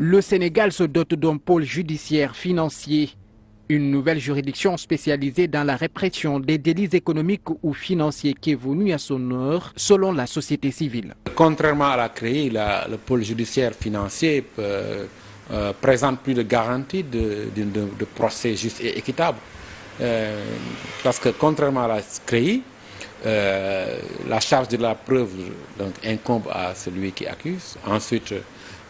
Le Sénégal se dote d'un pôle judiciaire financier, une nouvelle juridiction spécialisée dans la répression des délits économiques ou financiers qui est venue à son heure selon la société civile. Contrairement à la CREI, le pôle judiciaire financier présente plus de garanties de procès juste et équitable. Parce que contrairement à la CREI, la charge de la preuve donc, incombe à celui qui accuse. Ensuite,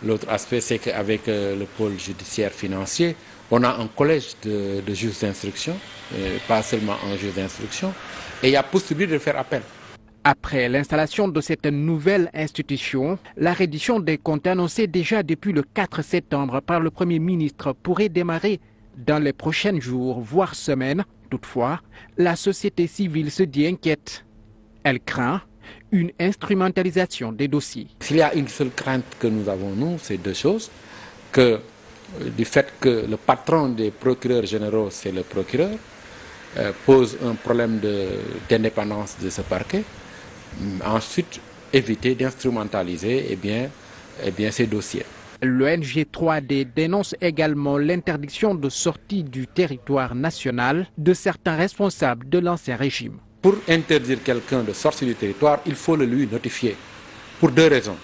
l'autre aspect, c'est qu'avec le pôle judiciaire financier, on a un collège de juges d'instruction, pas seulement un juge d'instruction, et il y a possibilité de faire appel. Après l'installation de cette nouvelle institution, la reddition des comptes annoncée déjà depuis le 4 septembre par le Premier ministre pourrait démarrer dans les prochains jours, voire semaines. Toutefois, la société civile se dit inquiète. Elle craint une instrumentalisation des dossiers. S'il y a une seule crainte que nous avons, nous, c'est deux choses. Que du fait que le patron des procureurs généraux, c'est le procureur, pose un problème d'indépendance de ce parquet. Ensuite, éviter d'instrumentaliser ces dossiers. L'ONG 3D dénonce également l'interdiction de sortie du territoire national de certains responsables de l'ancien régime. Pour interdire quelqu'un de sortir du territoire, il faut le lui notifier. Pour deux raisons.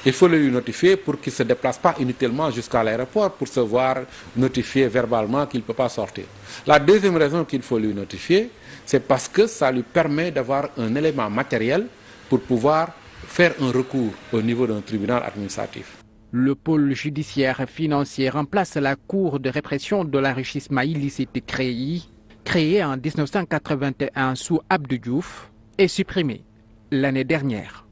Il faut le lui notifier pour qu'il ne se déplace pas inutilement jusqu'à l'aéroport pour se voir notifier verbalement qu'il ne peut pas sortir. La deuxième raison qu'il faut lui notifier, c'est parce que ça lui permet d'avoir un élément matériel pour pouvoir faire un recours au niveau d'un tribunal administratif. Le pôle judiciaire financier remplace la Cour de répression de l'enrichissement illicite créée en 1981 sous Abdou Diouf et supprimée l'année dernière.